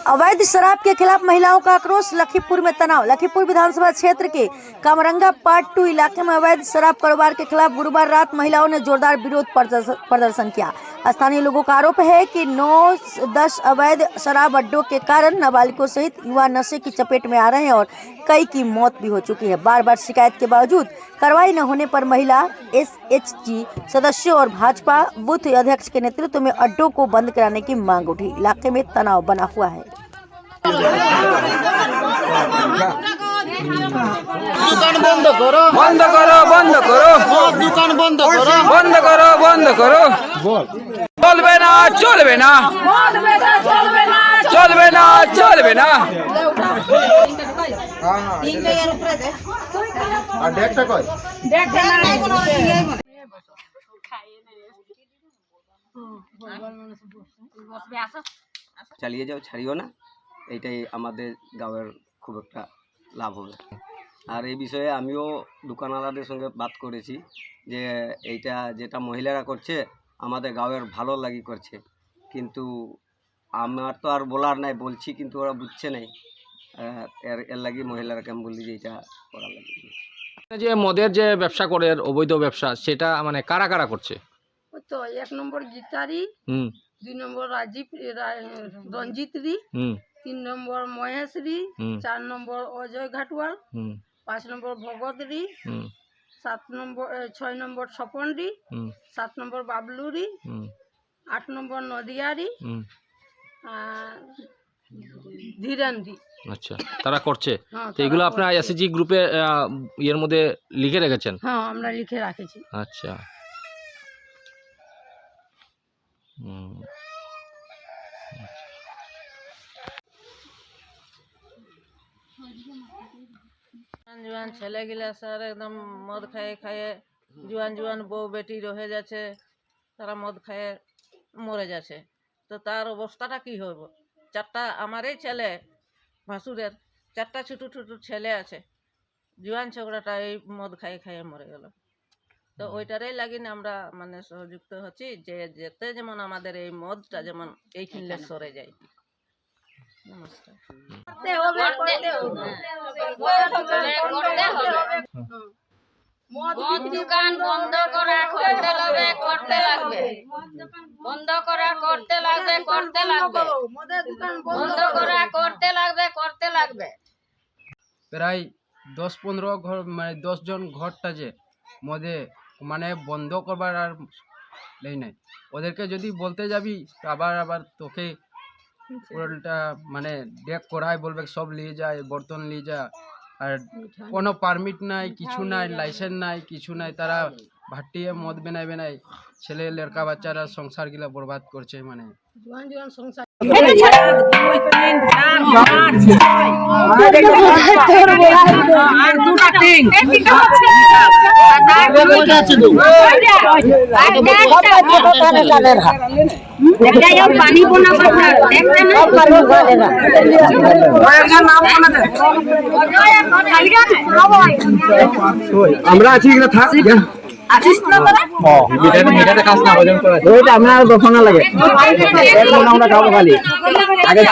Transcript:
अवैध शराब के खिलाफ महिलाओं का आक्रोश, लखीमपुर में तनाव। लखीमपुर विधानसभा क्षेत्र के कामरंगा पार्ट 2 इलाके में अवैध शराब कारोबार के खिलाफ गुरुवार रात महिलाओं ने जोरदार विरोध प्रदर्शन किया। स्थानीय लोगों का आरोप है कि 9-10 अवैध शराब अड्डों के कारण नाबालिगों सहित युवा नशे की चपेट में आ रहे हैं और कई की मौत भी हो चुकी है। बार बार शिकायत के बावजूद कार्रवाई न होने पर महिला SHG सदस्यों और भाजपा बूथ अध्यक्ष के नेतृत्व में अड्डों को बंद कराने की मांग उठी। इलाके में तनाव बना हुआ है। दुकान बंद करो, बंद करो, बंद करो, दुकान बंद करो, बंद करो, बंद करो। चलबे ना, चलबे ना, चलबे ना, चलबे ना। চালিয়ে যাও, ছাড়িও না, এইটাই আমাদের গাঁয়ের খুব একটা লাভ হবে। আর এই বিষয়ে আমিও দোকানওয়ালাদের সঙ্গে বাত করেছি যে এইটা যেটা মহিলারা করছে আমাদের গাঁয়ের ভালো লাগি করছে, কিন্তু আমার তো আর বলার নাই, বলছি কিন্তু ওরা বুঝছে নাই। এর লাগি মহিলারাকে আমি বলি যে এটা করা লাগে। যে মদের যে ব্যবসা করে অবৈধ ব্যবসা, সেটা মানে কারা কারা করছে? তো 1 নম্বর গীতারি, 2 নম্বর রঞ্জিতরি, 3 নম্বর মহেশরি, 4 নম্বর অজয় ঘাটওয়াল, 5 নম্বর ভগতরি, 6 নম্বর স্বপনরি, 7 নম্বর বাবলুরি, 8 নম্বর নদিয়ারি, ধীরানরি। আচ্ছা, তারা করছে। তো এগুলো আপনারা SHG গ্রুপে এর মধ্যে লিখে রেখেছেন? হ্যাঁ, আমরা লিখে রাখেছি। আচ্ছা। জুয়ান ছেলেগুলা স্যার একদম মদ খায়ে খায়ে জুয়ান জুয়ান বউ বেটি রহে যাচ্ছে, তারা মদ খায়ে মরে যাচ্ছে। তো তার অবস্থাটা কি হইব? 4টা আমারই ছেলে, ভাসুরের 4টা ছোটো ছোটো ছেলে আছে, জুয়ান ছোকরাটা এই মদ খাইয়ে খাইয়ে মরে গেল। তো ওইটারই লাগিন আমরা মানে সহযুক্ত হচ্ছি যে যেতে যেমন আমাদের এই মদটা যেমন এইখানে সরে যায়। নমস্কার। মদ দোকান বন্ধ করা করতে লাগবে, করতে লাগবে, বন্ধ করা করতে লাগবে, করতে লাগবে, বন্ধ করা করতে লাগবে, করতে লাগবে। প্রায় 10-15 ঘর মানে 10 জন ঘরটা যে মদে মানে বন্ধ করবার আর নেই নাই। ওদেরকে যদি বলতে যাবি আবার তোকে উল্টা মানে ডেক করায়, বলবে সব নিয়ে যায়, বর্তন নিয়ে যা, আর কোনো পারমিট নাই, কিছু নাই, লাইসেন্স নাই, কিছু নাই। তারা ভাটিয়ে মদ বেনায় ছেলে লড়কা বাচ্চারা সংসার গিলা বরবাদ করছে। মানে সংসার আমরা আছি এখানে থাক আপনার দর্শন লাগে আমরা খাবো খালি আগে